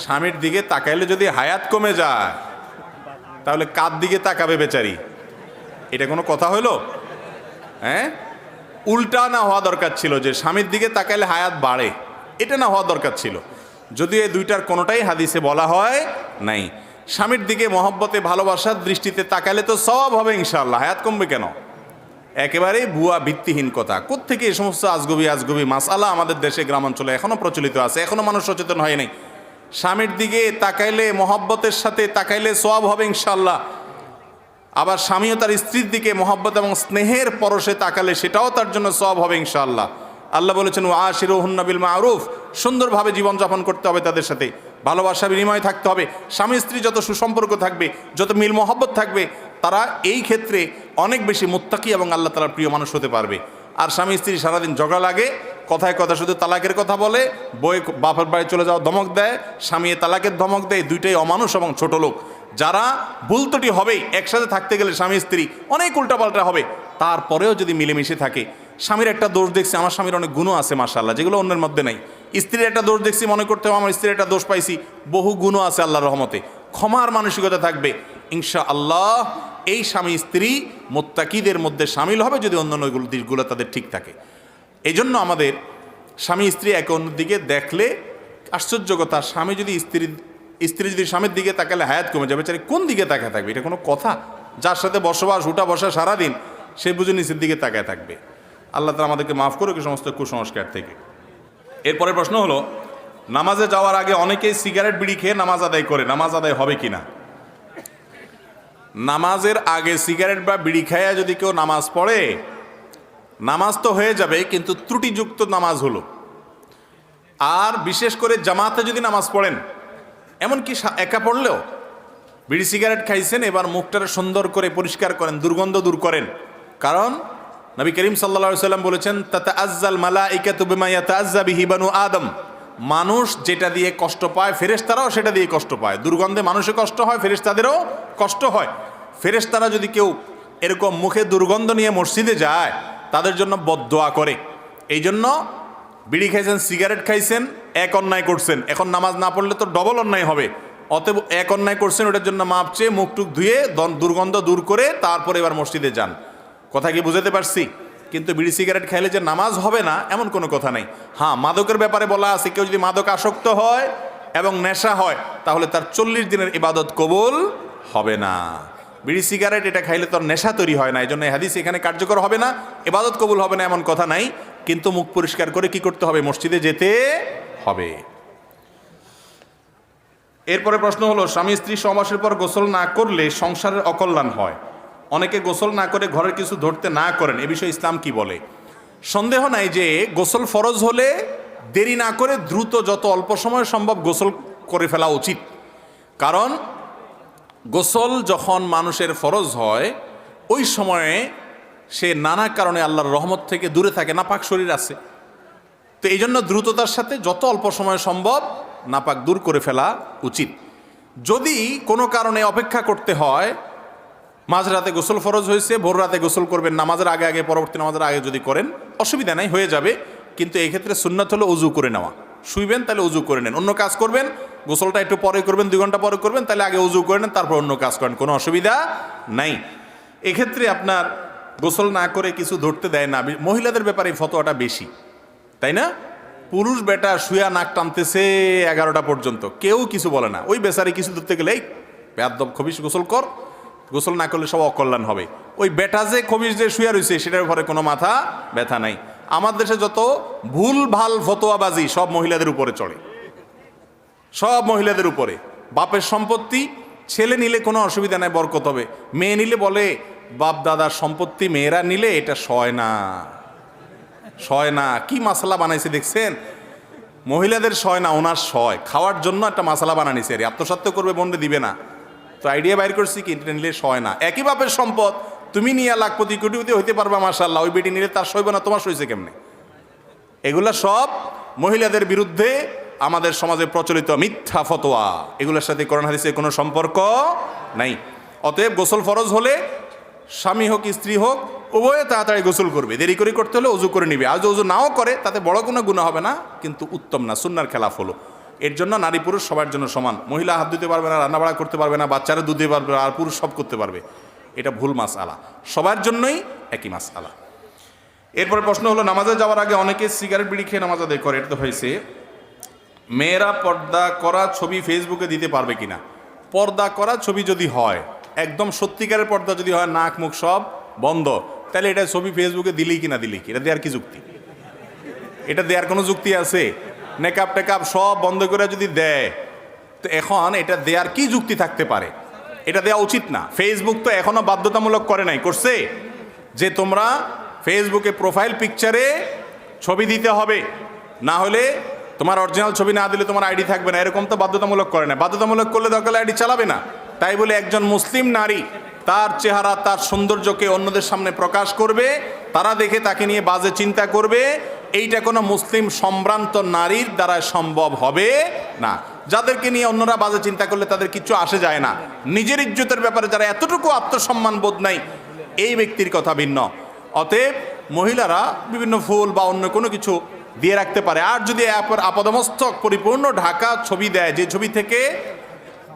স্বামীর দিকে তাকাইলে যদি হায়াত কমে যায় তাহলে কার দিকে তাকাবে বেচারি? এটা কোনো কথা হলো? হ্যাঁ, উল্টা না হওয়া দরকার ছিল যে স্বামীর দিকে তাকাইলে হায়াত বাড়ে, এটা না হওয়া দরকার ছিল। যদিও এই দুইটার কোনোটাই হাদিসে বলা হয় নাই। স্বামীর দিকে মহব্বতে ভালোবাসার দৃষ্টিতে তাকাইলে তো সওয়াব হবে ইনশাআল্লাহ, হায়াত কমবে কেন? একেবারেই ভুয়া ভিত্তিহীন কথা। কোত্থেকে এই সমস্ত আজগুবি মাসআলা আমাদের দেশে গ্রামাঞ্চলে এখনও প্রচলিত আছে, এখনও মানুষ সচেতন হয় নাই। স্বামীর দিকে তাকাইলে মহব্বতের সাথে তাকাইলে সওয়াব হবে ইনশাআল্লাহ। আবার স্বামীও তার স্ত্রীর দিকে মহব্বত এবং স্নেহের পরশে তাকালে সেটাও তার জন্য সওয়াব হবে ইনশাআল্লাহ। আল্লাহ বলেছেন ওয়াশিরুহুন্না বিল মারুফ, সুন্দরভাবে জীবনযাপন করতে হবে, তাদের সাথে ভালোবাসা বিনিময় থাকতে হবে। স্বামী স্ত্রী যত সুসম্পর্ক থাকবে, যত মিল মহব্বত থাকবে, তারা এই ক্ষেত্রে অনেক বেশি মুত্তাকি এবং আল্লাহ তাআলার প্রিয় মানুষ হতে পারবে। আর স্বামী স্ত্রী সারাদিন ঝগড়া লাগে, কথায় কথা শুধু তালাকের কথা বলে, বই বাপের বাড়ি চলে যাওয়া ধমক দেয়, স্বামী তালাকের ধমক দেয়, দুইটাই অমানুষ এবং ছোট লোক। যারা ভুল ত্রুটি হবেই, একসাথে থাকতে গেলে স্বামী স্ত্রী অনেক উল্টাপাল্টা হবে, তারপরেও যদি মিলেমিশে থাকে। স্বামীর একটা দোষ দেখছি, আমার স্বামীর অনেক গুণও আছে মাশাআল্লাহ, যেগুলো অন্যের মধ্যে নাই। স্ত্রীর একটা দোষ দেখছি, মনে করতে হবে আমার স্ত্রীর একটা দোষ পাইছি, বহু গুণও আছে আল্লাহর রহমতে। ক্ষমার মানসিকতা থাকবে ইনশাআল্লাহ, এই স্বামী স্ত্রী মুত্তাকিদের মধ্যে শামিল হবে যদি অন্যান্য দিকগুলো তাদের ঠিক থাকে। এই জন্য আমাদের স্বামী স্ত্রী একে অন্যের দিকে দেখলে আশ্চর্য কথা, স্বামী যদি স্ত্রী যদি স্বামীর দিকে তাকালে হায়াত কমে যাবে, বেচারি কোন দিকে তাকায় থাকবে? এটা কোনো কথা? যার সাথে বসবাস উঠা বসা সারাদিন, সে বুঝে নিচের দিকে তাকায় থাকবে। আল্লাহ তাআলা আমাদেরকে মাফ করুক এই সমস্ত কুসংস্কার থেকে। এরপরে প্রশ্ন হলো, নামাজে যাওয়ার আগে অনেকেই সিগারেট বিড়ি খেয়ে নামাজ আদায় করে, নামাজ আদায় হবে কিনা? নামাজের আগে সিগারেট বা বিড়ি খাইয়া যদি কেউ নামাজ পড়ে, নামাজ তো হয়ে যাবে, কিন্তু ত্রুটিযুক্ত নামাজ হলো। আর বিশেষ করে জামাতে যদি নামাজ পড়েন, এমনকি একা পড়লেও বিড়ি সিগারেট খাইছেন, এবার মুখটারে সুন্দর করে পরিষ্কার করেন, দুর্গন্ধ দূর করেন। কারণ নবী করিম সাল্লাল্লাহু আলাইহি ওয়াসাল্লাম বলেছেন, তাতাআজ্জাল মালাইকাতু বিমা ইয়াতাআজ্জা বিহি বানু আদম। মানুষ যেটা দিয়ে কষ্ট পায়, ফেরেশতারাও সেটা দিয়ে কষ্ট পায়। দুর্গন্ধে মানুষের কষ্ট হয়, ফেরেশতাদেরও কষ্ট হয়। ফেরেশতারা যদি কেউ এরকম মুখে দুর্গন্ধ নিয়ে মসজিদে যায়, তাদের জন্য বদদোয়া করে। এই জন্য বিড়ি খাইছেন, সিগারেট খাইছেন, এক অন্যায় করছেন, এখন নামাজ না পড়লে তো ডবল অন্যায় হবে। অতএব এক অন্যায় করছেন, ওটার জন্য মাপ চেয়ে মুখটুক ধুয়ে দুর্গন্ধ দূর করে তারপরে এবার মসজিদে যান। কথা কি বুঝাতে পারছি? কিন্তু বিড়ি সিগারেট খাইলে যে নামাজ হবে না এমন কোনো কথা নেই। হ্যাঁ, মাদকের ব্যাপারে বলা আছে, কেউ যদি মাদক আসক্ত হয় এবং নেশা হয়, তাহলে তার 40 দিনের ইবাদত কবুল হবে না। বিড়ি সিগারেট এটা খাইলে তোর নেশা তৈরি হয় না, এই জন্য হাদিস এখানে কার্যকর হবে না, ইবাদত কবুল হবে না এমন কথা নাই। কিন্তু মুখ পরিষ্কার করে কি করতে হবে? মসজিদে যেতে হবে। এরপরে প্রশ্ন হলো, স্বামী স্ত্রী সহবাসের পর গোসল না করলে সংসারের অকল্যাণ হয়। অনেকে গোসল না করে ঘরের কিছু ধরতে না করেন, এ বিষয়ে ইসলাম কি বলে? সন্দেহ নাই যে গোসল ফরজ হলে দেরি না করে দ্রুত যত অল্প সময় সম্ভব গোসল করে ফেলা উচিত। কারণ গোসল যখন মানুষের ফরজ হয়, ওই সময়ে সে নানা কারণে আল্লাহর রহমত থেকে দূরে থাকে, নাপাক শরীর আছে। তো এই জন্য দ্রুততার সাথে যত অল্প সময় সম্ভব নাপাক দূর করে ফেলা উচিত। যদি কোনো কারণে অপেক্ষা করতে হয়, মাঝরাতে গোসল ফরজ হয়েছে, ভোর রাতে গোসল করবেন, নামাজের আগে আগে পরবর্তী নামাজের আগে যদি করেন অসুবিধা নাই, হয়ে যাবে। কিন্তু এই ক্ষেত্রে সুন্নাত হলো উজু করে নেওয়া। শুইবেন তাহলে উজু করে নেন, অন্য কাজ করবেন গোসলটা একটু পরে করবেন, 2 ঘন্টা পরে করবেন, তাহলে আগে উজু করে নেন, তারপর অন্য কাজ করেন, কোনো অসুবিধা নাই। এক্ষেত্রে আপনার গোসল না করে কিছু ধরতে দেয় না। মহিলাদের ব্যাপারে এই ফতোয়াটা বেশি, তাই না? পুরুষ বেটা শুয়া নাক টানতেছে 11টা পর্যন্ত, কেউ কিছু বলে না। ওই বেচারি কিছু ধরতে গেলে, এই বেয়াদব খবিশ গোসল কর, গোসল না করলে সব অকল্যাণ হবে। ওই বেটা যে খবিশ যে শুয়া রয়েছে সেটার উপরে কোনো মাথা ব্যথা নাই। আমার দেশে যত ভুল ভাল ফতোয়াবাজি সব মহিলাদের উপরে চড়ে, সব মহিলাদের উপরে। বাপের সম্পত্তি ছেলে নিলে কোনো অসুবিধা নাই, বরকত হবে। মেয়ে নিলে বলে বাপ দাদার সম্পত্তি মেয়েরা নিলে এটা সয় না, সয় না। কি মশলা বানাইছে দেখছেন? মহিলাদের সয় না, ওনার সয়। খাওয়ার জন্য একটা মশলা বানানিছে, আর আত্মসাত্য করবে, বন্ধে দিবে না। তো আইডিয়া বাইর করছি কি, এটা নিলে সয় না। একই বাপের সম্পদ তুমি নিয়ে লাখপতি কোটিপতি হইতে পারবা মাশাআল্লাহ, ওই বেটি নিলে তার সইবে না, তোমার সইছে কেমনে? এগুলা সব মহিলাদের বিরুদ্ধে আমাদের সমাজে প্রচলিত মিথ্যা ফতোয়া। এগুলোর সাথে কোরআন হাদিসের কোনো সম্পর্ক নাই। অতএব গোসল ফরজ হলে স্বামী হোক স্ত্রী হোক উভয়ে তাড়াতাড়ি গোসল করবে, দেরি করে করতে হলে উজু করে নিবে। আর যদি উজু নাও করে তাতে বড় কোনো গুনাহ হবে না, কিন্তু উত্তম না, সুন্নাহর খেলাফ হলো। এর জন্য নারী পুরুষ সবার জন্য সমান। মহিলা হাত ধুতে পারবে না, রান্নাবাড়া করতে পারবে না, বাচ্চারা দুধ দিতে পারবে না, আর পুরুষ সব করতে পারবে। এটা ভুল মাসআলা, সবার জন্যই একই মাসআলা। এরপরে প্রশ্ন হলো, নামাজে যাওয়ার আগে অনেকে সিগারেট বিড়ি খেয়ে নামাজ আদায় করে, এটা তো হয়েছে। মেয়েরা পর্দা করা ছবি ফেসবুকে দিতে পারবে কিনা? পর্দা করা ছবি যদি হয়, একদম সত্যিকারের পর্দা যদি হয়, নাক মুখ সব বন্ধ, তাহলে এটা ছবি ফেসবুকে দিলেই কিনা দিলেই কি, এটা দেওয়ার কি যুক্তি? এটা দেওয়ার কোনো যুক্তি আছে? মেকআপ টেকআপ সব বন্ধ করে যদি দেয়, তো এখন এটা দেওয়ার কি যুক্তি থাকতে পারে? এটা দেওয়া উচিত না। ফেসবুক তো এখনো বাধ্যতামূলক করে নাই, করছে যে তোমরা ফেসবুকে প্রোফাইল পিকচারে ছবি দিতে হবে, না হলে তোমার অরিজিনাল ছবি না দিলে তোমার আইডি থাকবে না, এরকম তো বাধ্যতামূলক করে না। বাধ্যতামূলক করলে দরকার আইডি চালাবে না। তাই বলে একজন মুসলিম নারী তার চেহারা, তার সৌন্দর্যকে অন্যদের সামনে প্রকাশ করবে, তারা দেখে তাকে নিয়ে বাজে চিন্তা করবে, এইটা কোনো মুসলিম সম্ভ্রান্ত নারীর দ্বারা সম্ভব হবে না। যাদেরকে নিয়ে অন্যরা বাজে চিন্তা করলে তাদের কিচ্ছু আসে যায় না। নিজের ইজ্জতের ব্যাপারে যারা এতটুকু আত্মসম্মান বোধ নাই, এই ব্যক্তির কথা ভিন্ন। অতএব মহিলারা বিভিন্ন ফুল বা অন্য কোনো কিছু দিয়ে রাখতে পারে। আর যদি আপাদমস্তক পরিপূর্ণ ঢাকা ছবি দেয়, যে ছবি থেকে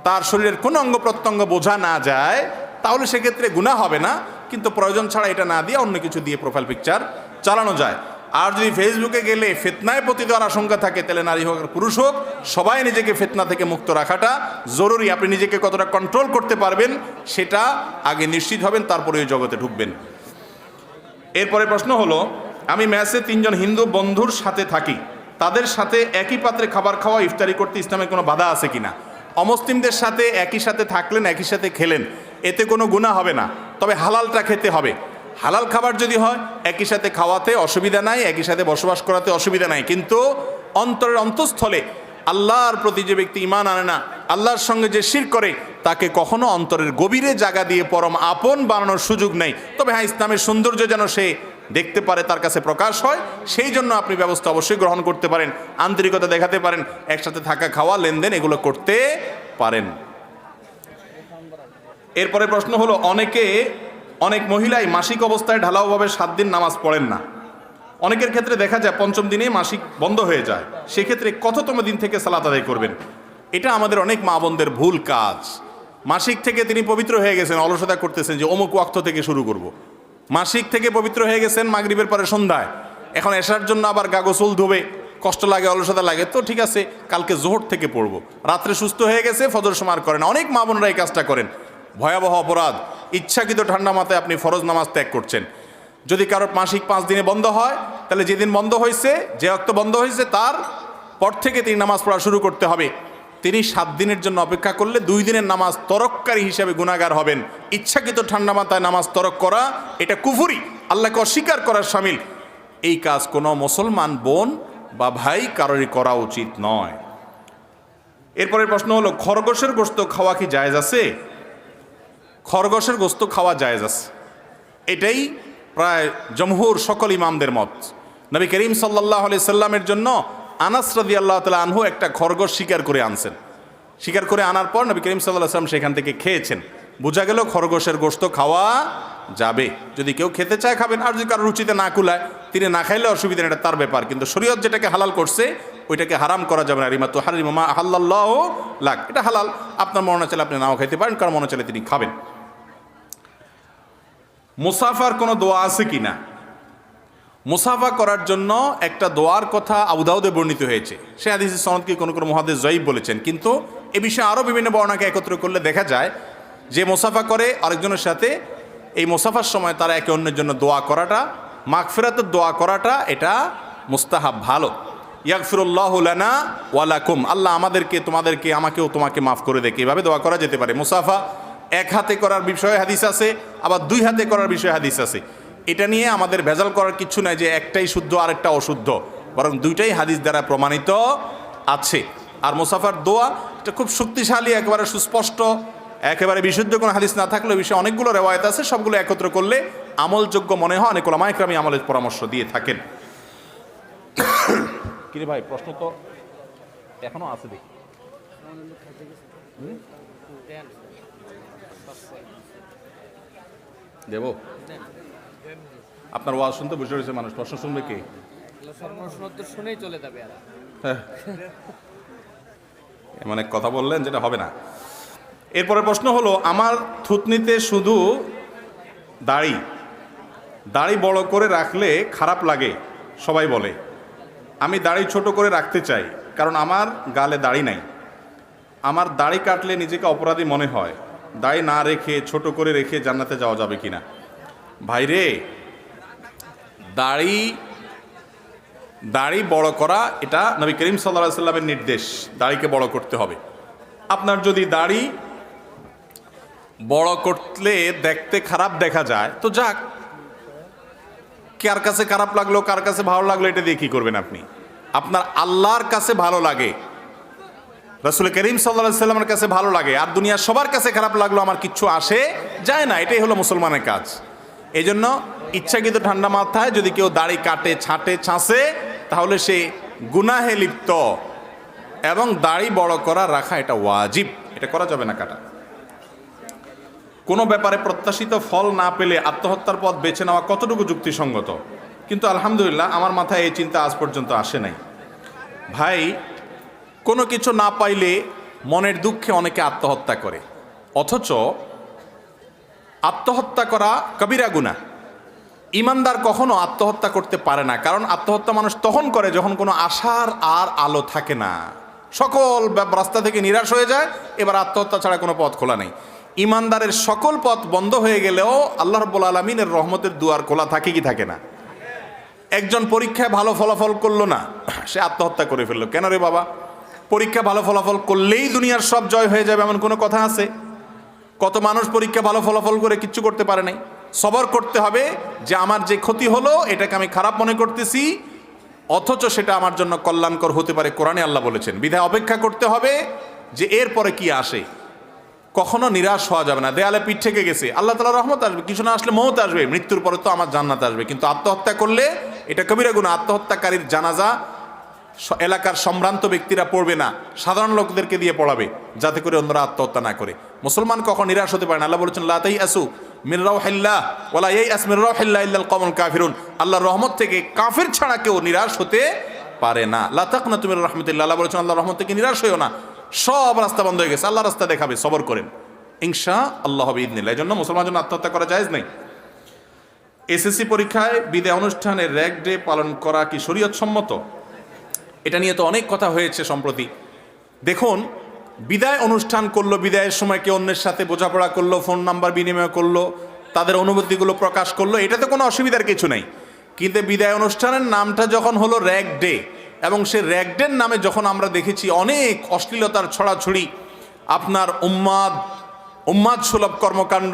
তার শরীরের কোনো অঙ্গ প্রত্যঙ্গ বোঝা না যায়, তাহলে সেক্ষেত্রে গুনাহ হবে না। কিন্তু প্রয়োজন ছাড়া এটা না দিয়ে অন্য কিছু দিয়ে প্রোফাইল পিকচার চালানো যায়। আর যদি ফেসবুকে গেলে ফিতনায় পতিত হওয়ার আশঙ্কা থাকে, তাহলে নারী হোক আর পুরুষ হোক, সবাই নিজেকে ফিতনা থেকে মুক্ত রাখাটা জরুরি। আপনি নিজেকে কতটা কন্ট্রোল করতে পারবেন সেটা আগে নিশ্চিত হবেন, তারপরে ওই জগতে ঢুকবেন। এরপরে প্রশ্ন হলো, আমি মেসে 3 জন হিন্দু বন্ধুর সাথে থাকি, তাদের সাথে একই পাত্রে খাবার খাওয়া, ইফতারি করতে ইসলামে কোনো বাধা আছে কিনা? অমুসলিমদের সাথে একই সাথে থাকলেন, একই সাথে খেলেন, এতে কোনো গুনাহ হবে না, তবে হালালটা খেতে হবে। হালাল খাবার যদি হয়, একই সাথে খাওয়াতে অসুবিধা নাই, একই সাথে বসবাস করাতে অসুবিধা নাই। কিন্তু অন্তরের অন্তঃস্থলে আল্লাহর প্রতি যে ব্যক্তি ঈমান আনে না, আল্লাহর সঙ্গে যে শিরক করে, তাকে কখনো অন্তরের গভীরে জায়গা দিয়ে পরম আপন বানানোর সুযোগ নেই। তবে হ্যাঁ, ইসলামের সৌন্দর্য যেন সে দেখতে পারে, তার কাছে প্রকাশ হয়, সেই জন্য আপনি ব্যবস্থা অবশ্যই গ্রহণ করতে পারেন, আন্তরিকতা দেখাতে পারেন, একসাথে থাকা, খাওয়া, লেনদেন এগুলো করতে পারেন। এরপরে প্রশ্ন হলো, অনেক মহিলাই মাসিক অবস্থায় ঢালাওভাবে 7 দিন নামাজ পড়েন না। অনেকের ক্ষেত্রে দেখা যায় 5ম দিনে মাসিক বন্ধ হয়ে যায়। সেক্ষেত্রে কততম দিন থেকে সালাত আদায় করবেন? এটা আমাদের অনেক মা বোনদের ভুল কাজ। মাসিক থেকে তিনি পবিত্র হয়ে গেছেন, অলসতা করতেছেন যে অমুক ওয়াক্ত থেকে শুরু করব। মাসিক থেকে পবিত্র হয়ে গেছেন মাগরিবের পরে সন্ধ্যায়, এখন এশার জন্য আবার গা গোসল ধোবে, কষ্ট লাগে, অলসতা লাগে, তো ঠিক আছে কালকে জোহর থেকে পড়বো। রাত্রে সুস্থ হয়ে গেছে, ফজর সময় করেন। অনেক মা বোনরা এই কাজটা করেন, ভয়াবহ অপরাধ। ইচ্ছাকৃত ঠান্ডা মাথায় আপনি ফরজ নামাজ ত্যাগ করছেন। যদি কারোর মাসিক 5 দিনে বন্ধ হয়, তাহলে যেদিন বন্ধ হয়েছে, যে অক্ত বন্ধ হয়েছে, তার পর থেকে তিনি নামাজ পড়া শুরু করতে হবে। তিনি 7 দিনের জন্য অপেক্ষা করলে 2 দিনের নামাজ তরককারী হিসেবে গুনাহগার হবেন। ইচ্ছাকৃত ঠান্ডা মাথায় নামাজ তরক করা, এটা কুফরি, আল্লাহকে অস্বীকার করার শামিল। এই কাজ কোনো মুসলমান বোন বা ভাই কারোরই করা উচিত নয়। এরপরে প্রশ্ন হলো, খরগোশের গোশত খাওয়া কি জায়েজ আছে? খরগোশের গোশত খাওয়া জায়েজ আছে, এটাই প্রায় জমহুর সকল ইমামদের মত। নবী করিম সাল্লাল্লাহু আলাইহি সাল্লামের জন্য আনাস রাদিয়াল্লাহু তাআলা আনহু একটা খরগোশ শিকার করে আনছেন। শিকার করে আনার পর নবী করিম সাল্লাল্লাহু আলাইহি সাল্লাম সেখান থেকে খেয়েছেন। বোঝা গেল খরগোশের গোশত খাওয়া যাবে, যদি কেউ খেতে চায় খাবেন, আর যদি কারো রুচিতে না কুলায় তিনি না খাইলে অসুবিধা নেই, এটা তার ব্যাপার। কিন্তু শরীয়ত যেটাকে হালাল করছে ওইটাকে হারাম করা যাবে না। রিমা তুহারিমু মা আহাল্লাল্লাহু লাক, এটা হালাল, আপনার মনে চাইলে আপনি নাও খাইতে পারেন, কারণ মনে চাইলে তিনি খাবেন। মুসাফার কোনো দোয়া আছে কিনা? মুসাফা করার জন্য একটা দোয়ার কথা আবু দাউদে বর্ণিত হয়েছে। সে হাদিসের সনদকে কোনো কোনো মুহাদ্দিস জয়ীফ বলেছেন, কিন্তু এ বিষয়ে আরও বিভিন্ন বর্ণনাকে একত্র করলে দেখা যায় যে মুসাফা করে আরেকজনের সাথে, এই মুসাফার সময় তারা একে অন্যের জন্য দোয়া করাটা, মাগফিরাতের দোয়া করাটা, এটা মুস্তাহাব, ভালো। ইয়াগফিরুল্লাহু লানা ওয়া লাকুম, আল্লাহ আমাদেরকে, তোমাদেরকে, আমাকেও তোমাকে মাফ করে দেখে, এভাবে দোয়া করা যেতে পারে। মুসাফা 1 হাতে করার বিষয়ে হাদিস আছে, আবার 2 হাতে করার বিষয়ে হাদিস আছে। এটা নিয়ে আমাদের ভেজাল করার কিছু নাই যে একটাই শুদ্ধ আরেকটা অশুদ্ধ, বরং দুইটাই হাদিস দ্বারা প্রমাণিত আছে। আর মুসাফার দোয়া এটা খুব শক্তিশালী, একেবারে সুস্পষ্ট, একেবারে বিশুদ্ধ কোনো হাদিস না থাকলে বিষয়ে অনেকগুলো রেওয়ায়েত আছে, সবগুলো একত্র করলে আমলযোগ্য মনে হয়। অনেক উলামায়ে কেরাম আমলের পরামর্শ দিয়ে থাকেন। কিরে ভাই, প্রশ্ন তো এখনো আছে, দেখি দেব। আপনার ওয়াজ শুনতে বসে রয়েছে মানুষ, প্রশ্ন শুনবে কে? শুনেই চলে যাবে। এমন এক কথা বললেন যেটা হবে না। এরপরে প্রশ্ন হলো, আমার থুতনিতে শুধু দাড়ি বড় করে রাখলে খারাপ লাগে সবাই বলে। আমি দাড়ি ছোট করে রাখতে চাই, কারণ আমার গালে দাড়ি নাই। আমার দাড়ি কাটলে নিজেকে অপরাধী মনে হয়। দাড়ি না রেখে ছোট করে রেখে জান্নাতে যাওয়া যাবে কিনা? ভাইরে, দাড়ি বড় করা এটা নবী করিম সাল্লাল্লাহু আলাইহি সাল্লামের নির্দেশ, দাড়িকে বড় করতে হবে। আপনার যদি দাড়ি বড় করলে দেখতে খারাপ দেখা যায় তো যাক, কার কাছে খারাপ লাগলো কার কাছে ভালো লাগলো এটা দিয়ে কি করবেন আপনি? আপনার আল্লাহর কাছে ভালো লাগে, রাসূল করিম সাল্লাল্লাহু আলাইহি সাল্লামের কাছে ভালো লাগে, আর দুনিয়ার সবার কাছে খারাপ লাগলো আমার কিচ্ছু আসে যায় না। এটাই হলো মুসলমানের কাজ। এই জন্য ইচ্ছাকৃত ঠান্ডা মাথায় যদি কেউ দাড়ি কাটে, ছাঁটে, ছাঁচে, তাহলে সে গুনাহে লিপ্ত, এবং দাড়ি বড় করা রাখা এটা ওয়াজিব, এটা করা যাবে না কাটা। কোনো ব্যাপারে প্রত্যাশিত ফল না পেলে আত্মহত্যার পথ বেছে নেওয়া কতটুকু যুক্তিসঙ্গত? কিন্তু আলহামদুলিল্লাহ আমার মাথায় এই চিন্তা আজ পর্যন্ত আসে নাই। ভাই, কোনো কিছু না পাইলে মনের দুঃখে অনেকে আত্মহত্যা করে, অথচ আত্মহত্যা করা কবিরা গুনাহ। ইমানদার কখনো আত্মহত্যা করতে পারে না, কারণ আত্মহত্যা মানুষ তখন করে যখন কোনো আশার আর আলো থাকে না, সকল রাস্তা থেকে নিরাশ হয়ে যায়, এবার আত্মহত্যা ছাড়া কোনো পথ খোলা নেই। ইমানদারের সকল পথ বন্ধ হয়ে গেলেও আল্লাহ রাব্বুল আলামিনের রহমতের দুয়ার খোলা থাকে কি থাকে না? একজন পরীক্ষায় ভালো ফলাফল করলো না, সে আত্মহত্যা করে ফেললো। কেন রে বাবা? পরীক্ষা ভালো ফলাফল করলেই দুনিয়ার সব জয় হয়ে যাবে এমন কোনো কথা আছে? কত মানুষ পরীক্ষা ভালো ফলাফল করে কিচ্ছু করতে পারে নাই। সবর করতে হবে যে আমার যে ক্ষতি হলো এটাকে আমি খারাপ মনে করতেছি, অথচ সেটা আমার জন্য কল্যাণকর হতে পারে, কোরআনে আল্লাহ বলেছেন। বিধায় অপেক্ষা করতে হবে যে এরপরে কি আসে। কখনো নিরাশ হওয়া যাবে না। দেয়ালে পিঠ থেকে গেছে, আল্লাহ তাআলার রহমত আসবে, কিছু না আসলে মওত আসবে, মৃত্যুর পরে তো আমার জান্নাত আসবে। কিন্তু আত্মহত্যা করলে এটা কবিরা গুনাহ। আত্মহত্যাকারীর জানাজা এলাকার সম্ভ্রান্ত ব্যক্তিরা পড়বে না, সাধারণ লোকদেরকে দিয়ে পড়াবে, যাতে করে অন্যরা আত্মহত্যা না করে। মুসলমান কখন নিরাশ হতে পারে না। আল্লাহ বলেছেন, লা তাইয়াসু মির রাউহিল্লাহ ওয়ালা ইয়াইয়াস মির রাউহিল্লাহ ইল্লাল কওমুল কাফিরুন। আল্লাহর রহমত থেকে কাফির ছাড়া কেউ নিরাশ হতে পারে না। লা তাকনাতু মির রাহমাতিল্লাহ, আল্লাহ বলেছেন আল্লাহর রহমত থেকে নিরাশ হইও না। সব রাস্তা বন্ধ হয়ে গেছে, আল্লাহ রাস্তা দেখাবে, সবর করেন, ইনশাআল্লাহ বিইذনিল্লাহ। এই জন্য মুসলমানের জন্য আত্মহত্যা করা জায়েজ নেই। এসএসসি পরীক্ষায় বিদায় অনুষ্ঠানে র‍্যাগ ডে পালন করা কি শরীয়ত সম্মত? এটা নিয়ে তো অনেক কথা হয়েছে সম্প্রতি। দেখুন, বিদায় অনুষ্ঠান করলো, বিদায়ের সময় কেউ অন্যের সাথে বোঝাপড়া করলো, ফোন নাম্বার বিনিময় করলো, তাদের অনুভূতিগুলো প্রকাশ করলো, এটাতে কোনো অসুবিধার কিছু নেই। কিন্তু বিদায় অনুষ্ঠানের নামটা যখন হলো র‍্যাগ ডে, এবং সে র‍্যাগ ডের নামে যখন আমরা দেখেছি অনেক অশ্লীলতার ছড়াছড়ি, আপনার উম্মাদ সুলভ কর্মকাণ্ড,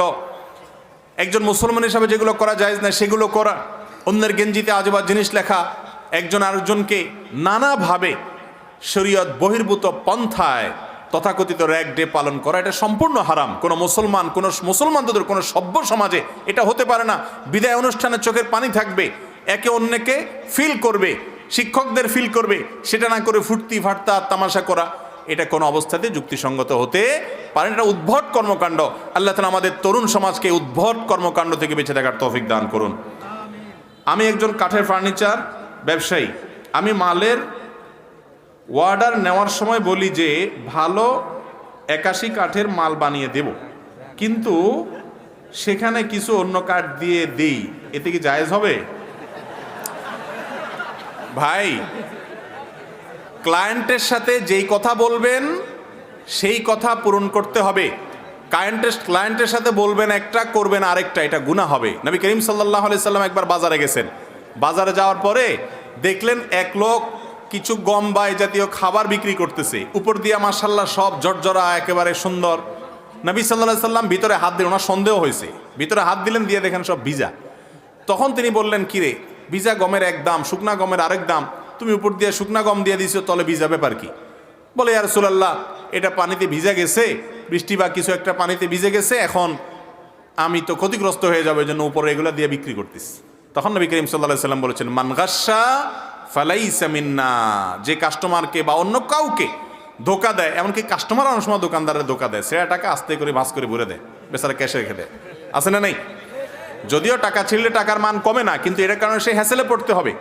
একজন মুসলমান হিসাবে যেগুলো করা জায়েজ না সেগুলো করা, অন্যের গেঞ্জিতে আজেবাজে জিনিস লেখা, একজন আরেকজনকে নানাভাবে শরীয়ত বহির্ভূত পন্থায় তথাকথিত র‍্যাগ ডে পালন করা, এটা সম্পূর্ণ হারাম। কোনো মুসলমানদের কোনো সভ্য সমাজে এটা হতে পারে না। বিদায় অনুষ্ঠানে চোখের পানি থাকবে, একে অন্যকে ফিল করবে, শিক্ষকদের ফিল করবে, সেটা না করে ফুর্তি ফার্তা তামাশা করা, এটা কোনো অবস্থাতে যুক্তিসঙ্গত হতে পারে না। এটা উদ্ভট কর্মকাণ্ড। আল্লাহ তাআলা আমাদের তরুণ সমাজকে উদ্ভট কর্মকাণ্ড থেকে বেঁচে থাকার তৌফিক দান করুন। আমি একজন কাঠের ফার্নিচার ব্যবসায়ী। আমি মালের অর্ডার নেওয়ার সময় বলি যে ভালো 81 কাঠের মাল বানিয়ে দেব, কিন্তু সেখানে কিছু অন্য কাঠ দিয়ে দেই, এতে কি জায়েজ হবে? ভাই, ক্লায়েন্টের সাথে যেই কথা বলবেন সেই কথা পূরণ করতে হবে। ক্লায়েন্টের সাথে বলবেন একটা, করবেন আরেকটা, এটা গুনাহ হবে। নবী করিম সাল্লাল্লাহু আলাইহি সাল্লাম একবার বাজারে গেছেন। বাজারে যাওয়ার পরে দেখলেন এক লোক কিছু গম বা এই জাতীয় খাবার বিক্রি করতেছে, উপর দিয়া মাশাআল্লাহ সব জর্জরা, একেবারে সুন্দর। নবী সাল্লাল্লাহু আলাইহি সাল্লাম ভিতরে হাত দিলেন, ওনার সন্দেহ হয়েছে, ভিতরে হাত দিলেন, দিয়ে দেখেন সব ভিজা। তখন তিনি বললেন, কিরে, ভিজা গমের এক দাম, শুকনা গমের আরেক দাম, তুমি উপর দিয়ে শুকনা গম দিয়ে দিছো, তলে ভিজা ব্যাপার কি? বলে, ইয়া রাসূলুল্লাহ, এটা পানিতে ভিজে গেছে, বৃষ্টি বা কিছু একটা পানিতে ভিজে গেছে, এখন আমি তো ক্ষতিগ্রস্ত হয়ে যাবে, এই জন্য উপরে এগুলো দিয়ে বিক্রি করতেছি। তখন নবী করিম সাল্লাল্লাহু আলাইহি সাল্লাম বলেছেন, মান গাশশা ফালাইসা মিন্না, যে কাস্টমারকে বা অন্য কাউকে ধোকা দেয়, এমনকি কাস্টমার অনেক সময় দোকানদারের ধোকা দেয়, সে টাকা আস্তে করে ভাঁজ করে ভরে দেয়, বেচারা ক্যাশে রেখে দেয়, আছে না নেই? যদিও টাকা ছিঁড়লে টাকার মান কমে না, কিন্তু এটার কারণে সে হ্যাসেলে পড়তে হবে।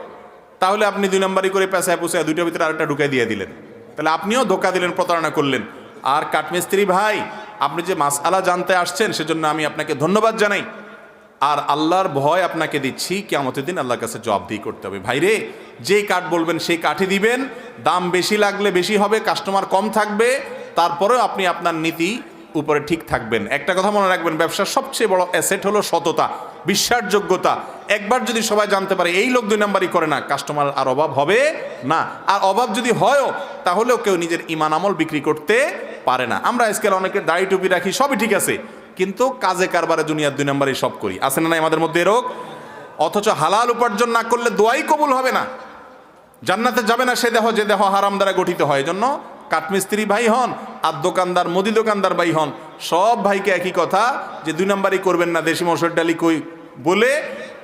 তাহলে আপনি 2 নম্বরই করে পেঁচায় পুষায় 2টার ভিতরে আরেকটা ঢুকাই দিয়ে দিলেন, তাহলে আপনিও ধোকা দিলেন, প্রতারণা করলেন। আর কাঠমিস্ত্রি ভাই, আপনি যে মাসআলা জানতে আসছেন সেজন্য আমি আপনাকে ধন্যবাদ জানাই। আর আল্লাহর ভয় আপনাকে দিচ্ছি, কিয়ামতের দিন আল্লাহর কাছে জবাবদিহি করতে হবে। ভাইরে, যেই কাঠ বলবেন সেই কাঠই দিবেন, দাম বেশি লাগলে বেশি হবে, কাস্টমার কম থাকবে, তারপরেও আপনি আপনার নীতি উপরে ঠিক থাকবেন। একটা কথা মনে রাখবেন, ব্যবসার সবচেয়ে বড় অ্যাসেট হলো সততা, বিশ্বাসযোগ্যতা। একবার যদি সবাই জানতে পারে এই লোক 2 নাম্বারই করে না, কাস্টমার আর অভাব হবে না। আর অভাব যদি হয়ও, তাহলেও কেউ নিজের ইমান আমল বিক্রি করতে পারে না। আমরা আজকাল অনেকে দাড়ি টুপি রাখি, সবই ঠিক আছে, কিন্তু কাজে কারবারে দুনিয়ার 2 নাম্বারই সব করি, আছে না নাই আমাদের মধ্যে এরকম? অথচ হালাল উপার্জন না করলে দোয়াই কবুল হবে না, জান্নাতে যাবে না সে দেহ যে দেহ হারাম দ্বারা গঠিত হয়। এজন্য কাঠমিস্ত্রি ভাই হন আর দোকানদার, মুদি দোকানদার ভাই হন, সব ভাইকে একই কথা যে 2 নাম্বারই করবেন না, দেশি মশার ডালি কই বলে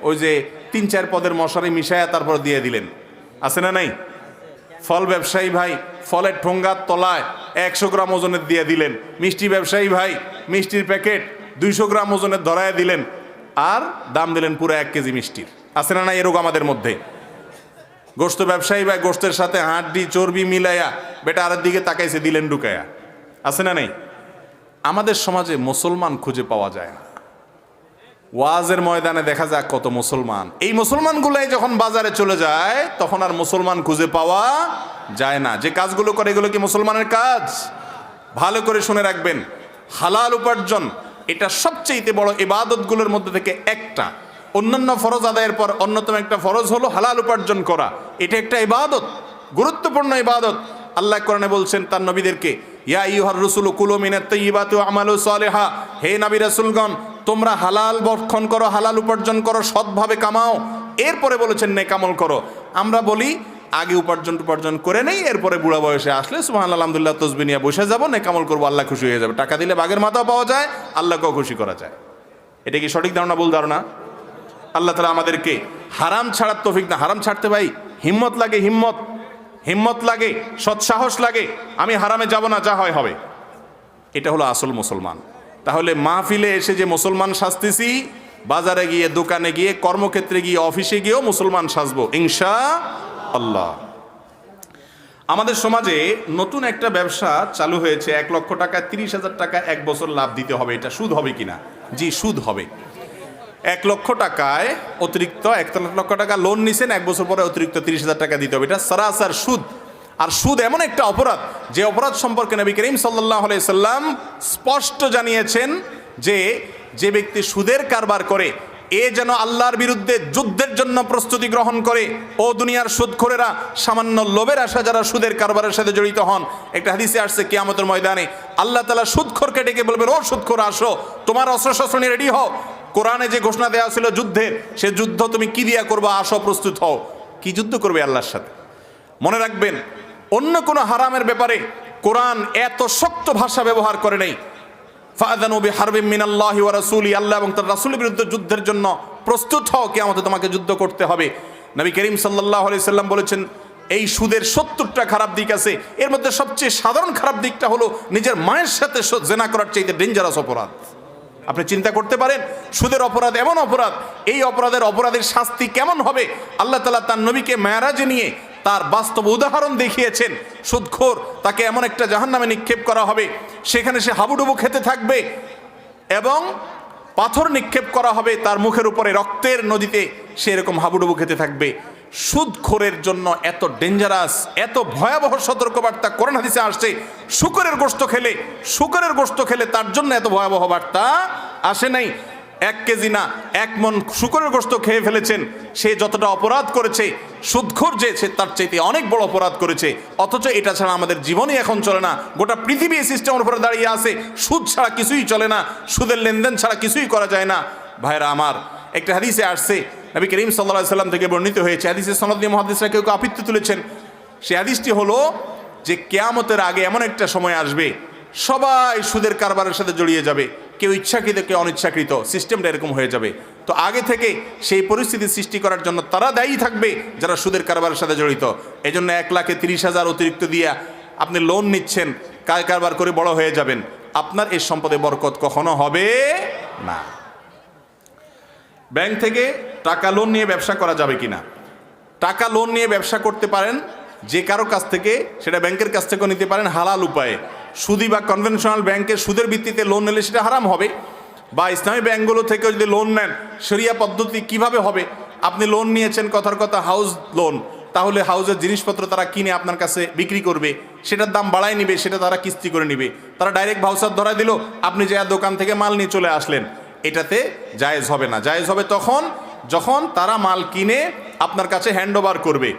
ওই যে 3-4 পদের মশারি মিশায়া তারপর দিয়ে দিলেন, আছে না নাই? ফল ব্যবসায়ী ভাই ফলের ঠোঙ্গার তলায় 100 গ্রাম ওজনের দিয়ে দিলেন। মিষ্টি ব্যবসায়ী ভাই মিষ্টির প্যাকেট 200 গ্রাম ওজনের ধরায় দিলেন, আর দাম দিলেন পুরো 1 কেজি মিষ্টির, আছে না নাই এরকম আমাদের মধ্যে? গোশত ব্যবসায়ী ভাই গোশতের সাথে হাড্ডি চর্বি মিলাইয়া বেটা আরের দিকে তাকাইছে, দিলেন ঢুকাইয়া, আছে না নেই? আমাদের সমাজে মুসলমান খুঁজে পাওয়া যায় না। ওয়াজের ময়দানে দেখা যায় কত মুসলমান, এই মুসলমানগুলাই যখন বাজারে চলে যায় তখন আর মুসলমান খুঁজে পাওয়া যায় না। যে কাজগুলো করে এগুলো কি মুসলমানের কাজ? ভালো করে শুনে রাখবেন, হালাল উপার্জন এটা সবচেয়ে বড় ইবাদতগুলোর মধ্যে থেকে একটা। অন্যান্য ফরজ আদায়ের পর অন্যতম একটা ফরজ হলো হালাল উপার্জন করা। এটা একটা ইবাদত, গুরুত্বপূর্ণ ইবাদত। আল্লাহ কোরআনে বলছেন তার নবীদেরকে, ইয়া আইয়ুহার রাসূলু কুলু মিনাত তাইয়্যিবাতি ওয়া আমালু সালিহা, হে নবী রাসূলগণ তোমরা হালাল ভক্ষণ করো, হালাল উপার্জন করো, সৎভাবে কামাও। এরপরে বলেছেন নেক আমল করো। আমরা বলি আগে উপার্জন করে নেই, এরপরে বুড়া বয়সে আসলে সুবহানাল্লাহ আলহামদুলিল্লাহ তসবিহ নিয়ে বসে যাবো, নেক আমল করবো, আল্লাহ খুশি হয়ে যাবে। টাকা দিলে বাঘের মাথাও পাওয়া যায়, আল্লাহকেও খুশি করা যায়। এটা কি সঠিক ধারণা, ভুল ধারণা? আল্লাহ তাআলা আমাদেরকে হারাম ছাড়ার তৌফিক না। হারাম ছাড়তে ভাই হিম্মত লাগে, হিম্মত লাগে, সৎসাহস লাগে। আমি হারামে যাব না, যা হয় হবে। এটা হলো আসল মুসলমান। তাহলে মাহফিলে এসে যে মুসলমান সাজতেছি, বাজারে গিয়ে, দোকানে গিয়ে, কর্মক্ষেত্রে গিয়ে, অফিসে গিয়েও মুসলমান সাজবো ইনশাআল্লাহ। আমাদের সমাজে নতুন একটা ব্যবসা চালু হয়েছে, 1 লক্ষ টাকা 30,000 টাকা 1 বছর লাভ দিতে হবে। এটা সুদ হবে কিনা? জি, সুদ হবে। 1 লক্ষ টাকায় অতিরিক্ত 1 লক্ষ টাকা লোন নিছেন, 1 বছর পরে অতিরিক্ত 30,000 টাকা দিতে হবে। এটা সরাসরি সুদ। আর সুদ এমন একটা অপরাধ, যে অপরাধ সম্পর্কে নবী করিম সাল্লাল্লাহু আলাইহি সাল্লাম স্পষ্ট জানিয়েছেন যে যে ব্যক্তি সুদের কারবার করে এ যেন আল্লাহর বিরুদ্ধে যুদ্ধের জন্য প্রস্তুতি গ্রহণ করে। ও দুনিয়ার সুদখোরেরা, সামান্য লোভের আশা যারা সুদের কারবারের সাথে জড়িত হন, একটা হাদিসে আসছে কিয়ামতের ময়দানে আল্লাহ তাআলা সুদখোরকে ডেকে বলবেন, ও সুদখোর আসো, তোমার অস্ত্রশস্ত্র নিয়ে রেডি হও। কোরআনে যে ঘোষণা দেওয়া ছিল যুদ্ধের, সে যুদ্ধ তুমি কি দিয়া করবা, আসো প্রস্তুত হও। কি যুদ্ধ করবে? আল্লাহর সাথে। মনে রাখবেন, অন্য কোনো হারামের ব্যাপারে কোরআন এত শক্ত ভাষা ব্যবহার করে নাই। ফাআযানু বিহারবিম মিনাল্লাহি ওয়া রাসূলি, আল্লাহ এবং তার রাসূলের বিরুদ্ধে যুদ্ধের জন্য প্রস্তুত হও, কিয়ামতে তোমাকে যুদ্ধ করতে হবে। নবী করিম সাল্লাল্লাহু আলাইহি সাল্লাম বলেছেন, এই সুদের 70টা খারাপ দিক আছে, এর মধ্যে সবচেয়ে সাধারণ খারাপ দিকটা হলো নিজের মায়ের সাথে জেনা করার চাইতে ডেঞ্জারাস অপরাধ। আপনি চিন্তা করতে পারেন, সুদের অপরাধ এমন অপরাধ, এই অপরাধের শাস্তি কেমন হবে? আল্লাহ তাআলা তার নবীকে মেরাজে নিয়ে তার বাস্তব উদাহরণ দেখিয়েছেন। সুদখোর, তাকে এমন একটা জাহান্নামে নিক্ষেপ করা হবে, সেখানে সে হাবুডুবু খেতে থাকবে এবং পাথর নিক্ষেপ করা হবে তার মুখের উপরে, রক্তের নদীতে সে এরকম হাবুডুবু খেতে থাকবে। সুদখোরের জন্য এত ডেঞ্জারাস, এত ভয়াবহ সতর্কবার্তা কোরআন হাদিসে আসছে। শুকরের গোশত খেলে তার জন্য এত ভয়াবহ বার্তা আসে নাই। 1 কেজি না, 1 মণ শুকরের গোশত খেয়ে ফেলেছেন, সে যতটা অপরাধ করেছে, সুদখোর যে সে তার চাইতে অনেক বড় অপরাধ করেছে। অথচ এটা ছাড়া আমাদের জীবনই এখন চলে না। গোটা পৃথিবী এই সিস্টেমের উপরে দাঁড়িয়ে আছে, সুদ ছাড়া কিছুই চলে না, সুদের লেনদেন ছাড়া কিছুই করা যায় না। ভাইরা আমার, একটা হাদিসে আসছে, নবী করিম সাল্লাল্লাহু আলাইহি সাল্লাম থেকে বর্ণিত হয়েছে, হাদিসের সনদ দিয়ে মুহাদ্দিসরা কেউ আপত্তি তুলেছেন। সেই হাদিসটি হলো যে কিয়ামতের আগে এমন একটা সময় আসবে, সবাই সুদের কারবারের সাথে জড়িয়ে যাবে, কেউ ইচ্ছাকৃত কেউ অনিচ্ছাকৃত, সিস্টেমটা এরকম হয়ে যাবে। তো আগে থেকে সেই পরিস্থিতি সৃষ্টি করার জন্য তারা দায়ী থাকবে যারা সুদের কারবারের সাথে জড়িত। এই জন্য 1,30,000 অতিরিক্ত দিয়ে আপনি লোন নিচ্ছেন, কারবার করে বড় হয়ে যাবেন, আপনার এই সম্পদে বরকত কখনো হবে না। ব্যাংক থেকে টাকা লোন নিয়ে ব্যবসা করা যাবে কিনা? টাকা লোন নিয়ে ব্যবসা করতে পারেন, যে কারো কাছ থেকে, সেটা ব্যাংকের কাছ থেকেও নিতে পারেন হালাল উপায়ে। সুদি বা কনভেনশনাল ব্যাংকের সুদের ভিত্তিতে লোন নিলে সেটা হারাম হবে, বা ইসলামী ব্যাংকগুলো থেকেও যদি লোন নেন শরিয়া পদ্ধতি কিভাবে হবে? আপনি লোন নিয়েছেন কথার কথা হাউস লোন, তাহলে হাউসের জিনিসপত্র তারা কিনে আপনার কাছে বিক্রি করবে, সেটার দাম বাড়ায় নিবে, সেটা তারা কিস্তি করে নিবে। তারা ডাইরেক্ট ভাউচার ধরায় দিল, আপনি যে দোকান থেকে মাল নিয়ে চলে আসলেন, এটাতে জায়েজ হবে না। জায়েজ হবে তখন যখন তারা মাল কিনে আপনার কাছে হ্যান্ড ওভার করবে,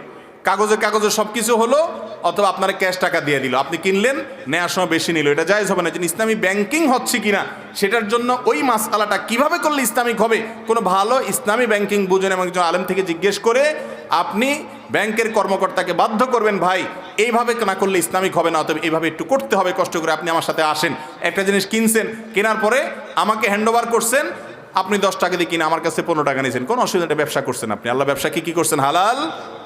কাগজে কাগজে সব কিছু হলো, অথবা আপনার ক্যাশ টাকা দিয়ে দিল, আপনি কিনলেন, নেওয়ার সময় বেশি নিল, এটা জায়েজ হবে না। যে ইসলামী ব্যাংকিং হচ্ছে কিনা সেটার জন্য ওই মাসআলাটা কিভাবে করলে ইসলামিক হবে, কোনো ভালো ইসলামী ব্যাংকিং বুঝেন এবং একজন আলেম থেকে জিজ্ঞেস করে আপনি ব্যাংকের কর্মকর্তাকে বাধ্য করবেন, ভাই এইভাবে না করলে ইসলামিক হবে না, অথবা এইভাবে একটু করতে হবে, কষ্ট করে আপনি আমার সাথে আসেন। একটা জিনিস কিনছেন, কেনার পরে আমাকে হ্যান্ড ওভার করছেন, আপনি 10 টাকা দিয়ে কিনে আমার কাছে 15 টাকা নিয়েছেন, কোনো অসুবিধা, ব্যবসা করছেন আপনি, আল্লাহ ব্যবসাকে কি করছেন? হালাল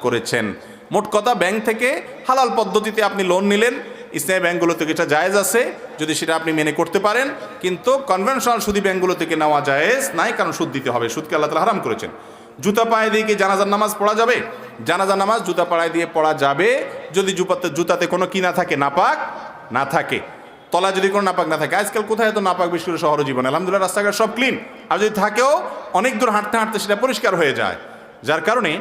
করেছেন। মোট কথা, ব্যাংক থেকে হালাল পদ্ধতিতে আপনি লোন নিলেন, ইসলামী ব্যাংকগুলো থেকে এটা জায়েজ আছে যদি সেটা আপনি মেনে করতে পারেন, কিন্তু কনভেনশনাল সুদী ব্যাংকগুলো থেকে নেওয়া জায়েজ নাই, কারণ সুদ দিতে হবে, সুদকে আল্লাহ তাআলা হারাম করেছেন। জুতা পায়ে দিয়ে কি জানাজার নামাজ পড়া যাবে? জানাজার নামাজ জুতা পায়ে দিয়ে পড়া যাবে যদি জুতাতে কোনো কি না থাকে, নাপাক না থাকে, তলা যদি কোনো নাপাক না থাকে। আজকাল কোথায় এত নাপাক, বিশেষ করে শহর জীবনে আলহামদুলিল্লাহ রাস্তাঘাট সব ক্লিন, আর যদি থাকেও অনেক দূর হাঁটতে হাঁটতে সেটা পরিষ্কার হয়ে যায়, যার কারণে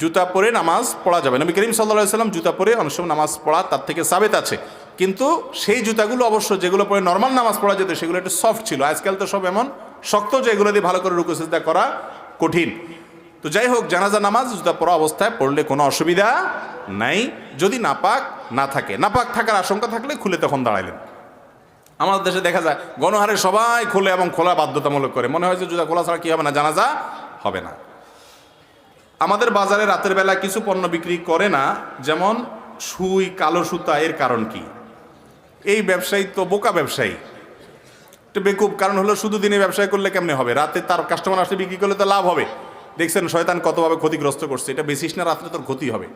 জুতা পরে নামাজ পড়া যাবে। নবী করিম সাল্লাল্লাহু আলাইহি ওয়াসাল্লাম জুতা পরে অনেক সময় নামাজ পড়া তার থেকে সাবেত আছে, কিন্তু সেই জুতাগুলো অবশ্য যেগুলো পরে নর্মাল নামাজ পড়া যেত সেগুলো একটু সফট ছিল। আজকাল তো সব এমন শক্ত যে এগুলো দিয়ে ভালো করে রুকু সিজদা করা কঠিন। তো যাই হোক, জানাজা নামাজ জুতা পরা অবস্থায় পড়লে কোনো অসুবিধা নাই, যদি নাপাক না থাকে। নাপাক থাকার আশঙ্কা থাকলে খুলে তখন দাঁড়াইলেন। আমাদের দেশে দেখা যায় গণহারে সবাই খোলে এবং খোলা বাধ্যতামূলক করে, মনে হয় যে জুতা খোলা ছাড়া কি হবে না, জানাজা হবে না। আমাদের বাজারে রাতের বেলা কিছু পণ্য বিক্রি করে না, যেমন সুই, কালো সুতা। এর কারণ কি? এই ব্যবসায়ী তো বোকা ব্যবসায়ী, একটু বেকুব। কারণ হলো শুধু দিনে ব্যবসায় করলে কেমনে হবে, রাতে তার কাস্টমার আসলে বিক্রি করলে তো লাভ হবে। দেখছেন শয়তান কতভাবে ক্ষতিগ্রস্ত করছে, এটা বেশিস না, রাত্রে তোর ক্ষতি হবে।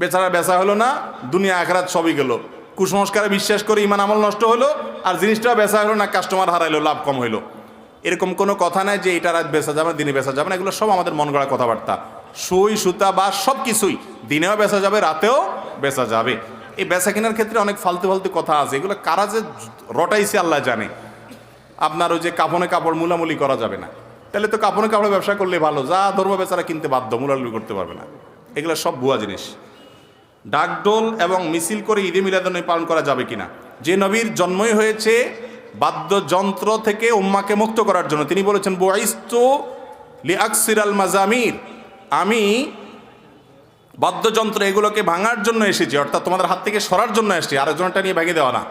বেচারা বেচা হলো না, দুনিয়া আখেরাত সবই গেল। কুসংস্কারে বিশ্বাস করে ইমান আমল নষ্ট হলো, আর জিনিসটাও বেচা হলো না, কাস্টমার হারাইলো, লাভ কম হইলো। এরকম কোনো কথা নাই যে এটা রাত বেচা যাবে, দিনে বেচা যাবে না। এগুলো সব আমাদের মন গড়া কথাবার্তা। সুই, সুতা বা সব কিছুই দিনেও বেচা যাবে, রাতেও বেচা যাবে। এই বেচা কেনার ক্ষেত্রে অনেক ফালতু ফালতু কথা আছে, এগুলো কারা যে রটাইছে আল্লাহ জানে। আপনার ওই যে কাপড়ে কাপড় মুলামুলি করা যাবে না, তাহলে তো কাপড়ে কাপড়ে ব্যবসা করলে ভালো, যা ধর্ম বেচারা কিনতে বাধ্য, মুলামুলি করতে পারবে না। এগুলো সব ভুয়া জিনিস। ডাকডোল এবং মিছিল করে ঈদে মিলাদুন্নবী পালন করা যাবে কিনা? যে নবীর জন্মই হয়েছে বাদ্যযন্ত্র থেকে উম্মাকে মুক্ত করার জন্য, তিনি বলেছেন বুইস্তু লিআকসিরাল মাজামির, আমি বাদ্যযন্ত্র এগুলোকে ভাঙার জন্য এসেছি, অর্থাৎ তোমাদের হাত থেকে সরার জন্য এসেছি, আরেকজনটা নিয়ে ভেঙে দেওয়া না।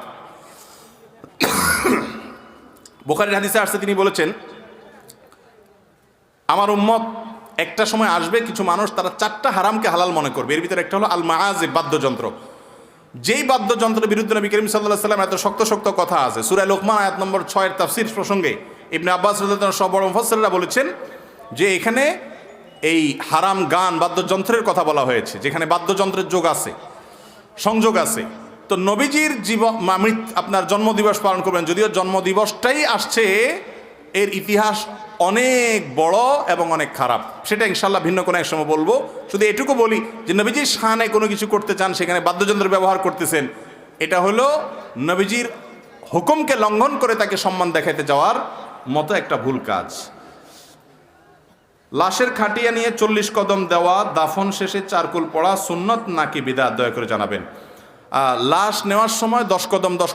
বুখারীর হাদিসে আসছে, তিনি বলেছেন আমার উম্মত একটা সময় আসবে, কিছু মানুষ তারা 4টা হারামকে হালাল মনে করবে। এর ভিতরে একটা হলো আল মাআজিব, বাদ্যযন্ত্র। যেই বাদ্যযন্ত্রের বিরুদ্ধে নবী করিম সাল্লাল্লাহু আলাইহি ওয়াসাল্লাম এত শক্ত শক্ত কথা আছে। সূরা লোকমান আয়াত নম্বর 6 এর তাফসীর প্রসঙ্গে ইবনে আব্বাস রাদিয়াল্লাহু আনহু সব বড় মুফাসসিররা বলেছেন যে এখানে এই হারাম গান, বাদ্যযন্ত্রের কথা বলা হয়েছে, যেখানে বাদ্যযন্ত্রের যোগ আছে, সংযোগ আছে। তো নবীজির আপনার জন্মদিবস পালন করবেন, যদিও জন্মদিবসটাই আসছে, এর ইতিহাস অনেক বড় এবং অনেক খারাপ, সেটা ইনশাল্লাহ ভিন্ন কোনো এক সময় বলবো। শুধু এটুকু বলি যে নবীজির শানে কোনো কিছু করতে চান, সেখানে বাদ্যযন্ত্র ব্যবহার করতেছেন, এটা হলো নবীজির হুকুমকে লঙ্ঘন করে তাকে সম্মান দেখাতে যাওয়ার মতো একটা ভুল কাজ। লাশের খাটিয়া নিয়ে 40 কদম দেওয়া, দাফন শেষে চারকুল পড়া সুন্নত নাকি বিদআত, দয়া করে জানাবেন। লাশ নেওয়ার সময় 10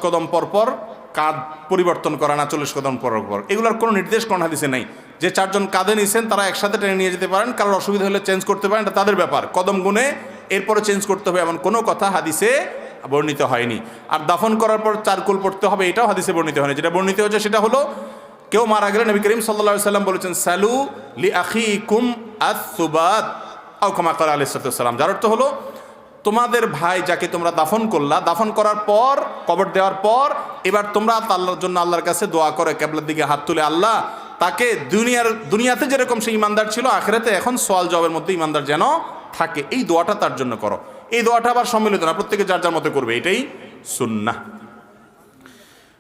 কদম পর পর কাঁধ পরিবর্তন করা না, 40 কদম পর পর, এগুলোর কোনো নির্দেশ কোন হাদিসে নেই। যে 4 জন কাঁধে নিছেন তারা একসাথে টেনে নিয়ে যেতে পারেন, কারোর অসুবিধা হলে চেঞ্জ করতে পারেন, এটা তাদের ব্যাপার। কদম গুনে এরপরে চেঞ্জ করতে হবে এমন কোনো কথা হাদিসে বর্ণিত হয়নি। আর দাফন করার পর চারকুল পড়তে হবে, এটাও হাদিসে বর্ণিত হয়নি। যেটা বর্ণিত হয়েছে সেটা হলো কেউ মারা গেলে নবী করিম সাল্লাল্লাহু আলাইহি ওয়াসাল্লাম বলেছেন সালু লি আখিকুম আস-সুবাত আও কামা ক্বালা আলাইহিস সালাম, যার অর্থ হলো তোমাদের ভাই যাকে তোমরা দাফন করলা, দাফন করার পর কবর দেওয়ার পর এবার তোমরা আল্লাহর জন্য আল্লাহর কাছে দোয়া করে কিবলার দিকে হাত তুলে, আল্লাহ তাকে দুনিয়াতে যেরকম সে ইমানদার ছিল, আখিরাতে এখন সওয়াল জবাবের মধ্যে ইমানদার যেন থাকে, এই দোয়াটা তার জন্য করো। এই দোয়াটা আবার সম্মিলিত না, প্রত্যেকে যার যার মতো করবে, এটাই সুন্নাহ।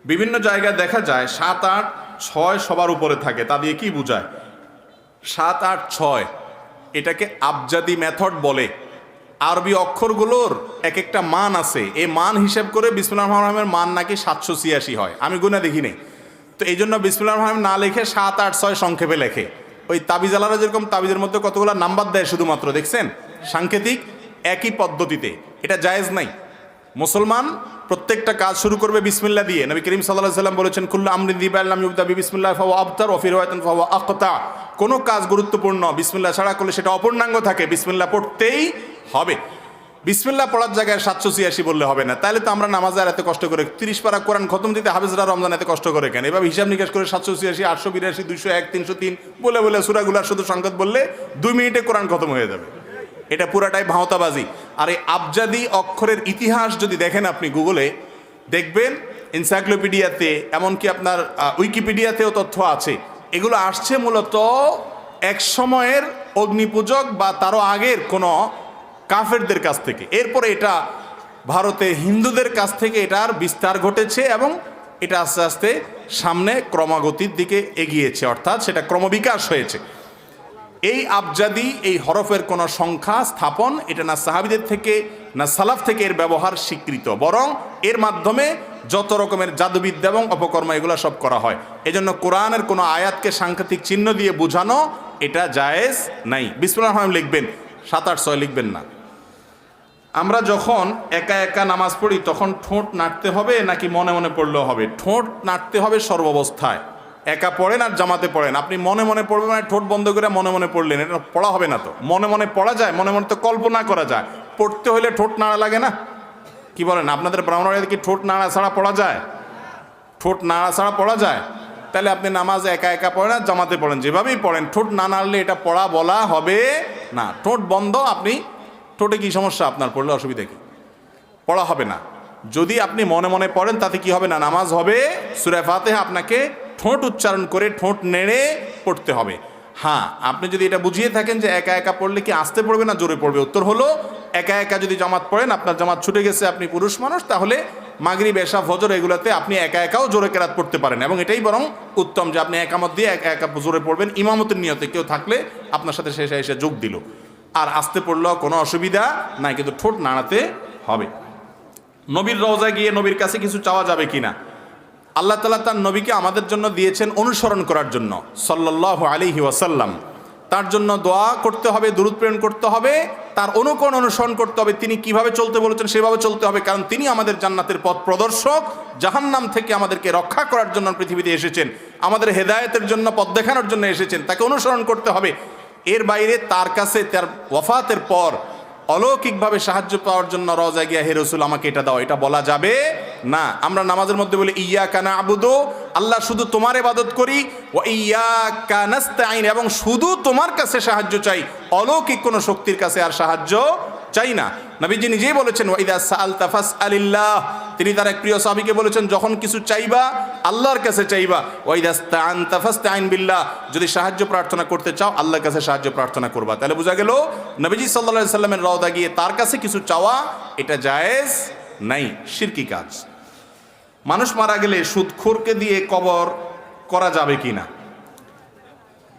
বিভিন্ন জায়গায় দেখা যায় 7, 8, 6 সবার উপরে থাকে, তা দিয়ে কি বোঝায়? 7, 8, 6 এটাকে আবজাদি মেথড বলে। আরবি অক্ষরগুলোর এক একটা মান আছে, এই মান হিসাব করে বিসমিল্লাহির রহমানির রহিমের মান নাকি 786 হয়, আমি গুণা দেখিনি। তো এই জন্য বিসমিল্লাহির রহমানির রহিম না লিখে 7, 8, 6 সংক্ষেপে লেখে। ওই তাবিজালারা যেরকম তাবিজের মধ্যে কতগুলো নাম্বার দেয় শুধুমাত্র, দেখছেন সাংকেতিক, একই পদ্ধতিতে। এটা জায়েজ নাই। মুসলমান প্রত্যেকটা কাজ শুরু করবে বিসমিল্লাহ দিয়ে। নবী করিম সাল্লাল্লাহু আলাইহি ওয়াসাল্লাম বলেছেন, কুল্লু আমরিন যিবা লাম ইউবদা বিসমিল্লাহ ফাহুয়া আবতার ওয়া ফি রিওয়ায়াতিন ফাহুয়া আকতা। কোনো কাজ গুরুত্বপূর্ণ বিসমিল্লাহ ছাড়া করলে সেটা অপূর্ণাঙ্গ থাকে, বিসমিল্লাহ পড়তেই হবে। বিসমিল্লাহ পড়ার জায়গায় 786 বললে হবে না। তাহলে তো আমরা নামাজে আর এত কষ্ট করে 30 পারা কোরআন খতম দিতে হাফেজরা রমজান এত কষ্ট করে কেন? এভাবে হিসাব নিকাশ করে 786, 882, 201, 303 বলে বলে সূরাগুলার শুধু সংকেত বললে 2 মিনিটে কোরআন খতম হয়ে যাবে। এটা পুরাটাই ভাওতাবাজি। আর এই আবজাদি অক্ষরের ইতিহাস যদি দেখেন আপনি গুগলে দেখবেন, এনসাইক্লোপিডিয়াতে, এমনকি আপনার উইকিপিডিয়াতেও তথ্য আছে। এগুলো আসছে মূলত এক সময়ের অগ্নিপূজক বা তারও আগের কোনো কাফেরদের কাছ থেকে। এরপরে এটা ভারতে হিন্দুদের কাছ থেকে এটার বিস্তার ঘটেছে এবং এটা আস্তে আস্তে সামনে ক্রমাগতির দিকে এগিয়েছে, অর্থাৎ সেটা ক্রমবিকাশ হয়েছে। এই আবজাদি, এই হরফের কোনো সংখ্যা স্থাপন এটা না সাহাবীদের থেকে না সালাফ থেকে এর ব্যবহার স্বীকৃত, বরং এর মাধ্যমে যত রকমের জাদুবিদ্যা এবং অপকর্ম এগুলো সব করা হয়। এজন্য কোরআনের কোনো আয়াতকে সাংকেতিক চিহ্ন দিয়ে বোঝানো এটা জায়েজ নাই। বিসমিল্লাহির রহমানির রহিম লিখবেন, 7, 8, 6 লিখবেন না। আমরা যখন একা একা নামাজ পড়ি তখন ঠোঁট নাড়তে হবে নাকি মনে মনে পড়লেও হবে? ঠোঁট নাড়তে হবে সর্বাবস্থায়। একা পড়েন আর জামাতে পড়েন, আপনি মনে মনে পড়বেন মানে ঠোঁট বন্ধ করে মনে মনে পড়লেন, এটা পড়া হবে না। তো মনে মনে পড়া যায়, মনে মনে তো কল্পনা করা যায়। পড়তে হলে ঠোঁট নাড়া লাগে না? কি বলেন, আপনাদের ব্রাহ্মণবাড়িতে কি ঠোঁট নাড়া ছাড়া পড়া যায়? ঠোঁট নাড়া ছাড়া পড়া যায়? তাহলে আপনি নামাজ একা একা পড়েন আর জামাতে পড়েন, যেভাবেই পড়েন, ঠোঁট না নাড়লে এটা পড়া বলা হবে না। ঠোঁট বন্ধ, আপনি ঠোঁটে কি সমস্যা আপনার? পড়লে অসুবিধা কি? পড়া হবে না। যদি আপনি মনে মনে পড়েন তাতে কি হবে না, নামাজ হবে। সূরা ফাতিহা আপনাকে ঠোঁট উচ্চারণ করে ঠোঁট নেড়ে পড়তে হবে। হ্যাঁ, আপনি যদি এটা বুঝিয়ে থাকেন যে একা একা পড়লে কি আস্তে পড়বে না জোরে পড়বে, উত্তর হলো একা একা যদি জামাত পড়েন, আপনার জামাত ছুটে গেছে, আপনি পুরুষ মানুষ, তাহলে মাগরিব, এশা, ফজর এগুলোতে আপনি একা একাও জোরে কেরাত পড়তে পারেন। এবং এটাই বরং উত্তম যে আপনি একামত দিয়ে একা একা জোরে পড়বেন, ইমামতের নিয়তে কেউ থাকলে আপনার সাথে শেষে এসে যোগ দিল। আর আস্তে পড়লেও কোনো অসুবিধা নাই, কিন্তু ঠোঁট নাড়াতে হবে। নবীর রওজা গিয়ে নবীর কাছে কিছু চাওয়া যাবে কিনা? আল্লাহ তাআলা তার নবীকে আমাদের জন্য দিয়েছেন অনুসরণ করার জন্য, সাল্লাল্লাহু আলাইহি ওয়াসাল্লাম। তার জন্য দোয়া করতে হবে, দুরূদ প্রেরণ করতে হবে, তার অনুকরণ অনুসরণ করতে হবে। তিনি কিভাবে চলতে বলেছেন সেভাবে চলতে হবে, কারণ তিনি আমাদের জান্নাতের পথ প্রদর্শক। জাহান্নাম থেকে আমাদেরকে রক্ষা করার জন্য পৃথিবীতে এসেছেন, আমাদের হেদায়েতের জন্য, পথ দেখানোর জন্য এসেছেন। তাকে অনুসরণ করতে হবে। এর বাইরে তার কাছে তার ওয়াফাতের পর অলৌকিকভাবে সাহায্য পাওয়ার জন্য রওজায় গিয়া হে রাসূল আমাকে এটা দাও, এটা বলা যাবে না। আমরা নামাজের মধ্যে বলি ইয়্যাকা না'বুদু, আল্লাহ শুধু তোমার ইবাদত করি, ওয়া ইয়্যাকা নাস্তাঈন, এবং শুধু তোমার কাছে সাহায্য চাই, অলৌকিক কোনো শক্তির কাছে আর সাহায্য চাই না। নবীজি নিজেই বলেছেন ওয়া ইযা সাআলতা ফাসআলিল্লাহ, তিনি তার এক প্রিয় সাহাবীকে বলেছেন যখন কিছু চাইবা আল্লাহর কাছে চাইবা, ওয়া ইযা ইসতাআনতা ফাসতাঈন বিল্লাহ, যদি সাহায্য প্রার্থনা করতে চাও আল্লাহর কাছে সাহায্য প্রার্থনা করবা। তাহলে বোঝা গেল নবীজি সাল্লাল্লাহু আলাইহি সাল্লামের রওজা গিয়ে তার কাছে কিছু চাওয়া এটা জায়েজ নাই, শিরকি কাজ। মানুষ মারা গেলে সুদখোরকে দিয়ে কবর করা যাবে কিনা?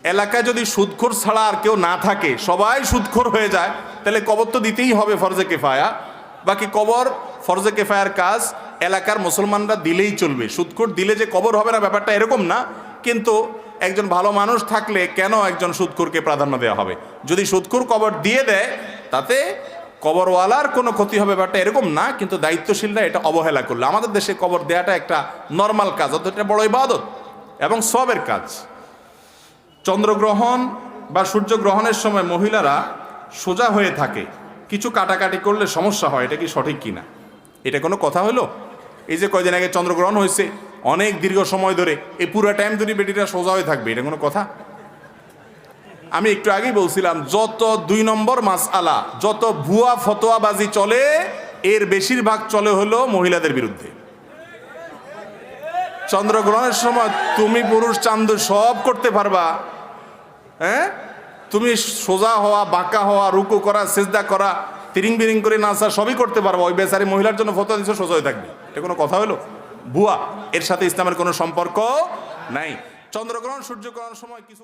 এলাকায় যদি সুদখোর ছাড়া আর কেউ না থাকে, সবাই সুদখোর হয়ে যায়, তাহলে কবর তো দিতেই হবে ফরজে কিফায়া। বাকি কবর ফরজে কিফায়ার কাজ এলাকার মুসলমানরা দিলেই চলবে। সুদখোর দিলে যে কবর হবে না ব্যাপারটা এরকম না, কিন্তু একজন ভালো মানুষ থাকলে কেন একজন সুদখোরকে প্রাধান্য দেওয়া হবে? যদি সুদখোর কবর দিয়ে দেয় তাতে কবরওয়ালার কোনো ক্ষতি হবে ব্যাপারটা এরকম না, কিন্তু দায়িত্বশীলরা এটা অবহেলা করলে। আমাদের দেশে কবর দেওয়াটা একটা নর্মাল কাজ, অর্থাৎ এটা বড় ইবাদত এবং সওয়াবের কাজ। চন্দ্রগ্রহণ বা সূর্যগ্রহণের সময় মহিলারা সোজা হয়ে থাকে, কিছু কাটাকাটি করলে সমস্যা হয়, এটা কি সঠিক কিনা? এটা কোনো কথা হলো? এই যে কয়দিন আগে চন্দ্রগ্রহণ হয়েছে, অনেক দীর্ঘ সময় ধরে, এই পুরো টাইম ধরে বেটিটা সোজা হয়ে থাকবে, এটা কোনো কথা? আমি একটু আগেই বলছিলাম, যত 2 নম্বর মাসআলা, যত ভুয়া ফতোয়াবাজি চলে, এর বেশিরভাগ চলে হলো মহিলাদের বিরুদ্ধে। চন্দ্রগ্রহণের সময় তুমি পুরুষ চান্দ সব করতে পারবা, হ্যাঁ? তুমি সোজা হওয়া, বাঁকা হওয়া, রুকু করা, সিজদা করা, তিরিং বিরিং করে নাচা সবই করতে পারবা, ওই বেচারি মহিলার জন্য ফতোয়া দিচ্ছে সোজা হয়ে থাকবে, এটা কোনো কথা হলো? ভুয়া, এর সাথে ইসলামের কোনো সম্পর্ক নাই। চন্দ্রগ্রহণ সূর্যগ্রহণ সময় কিছু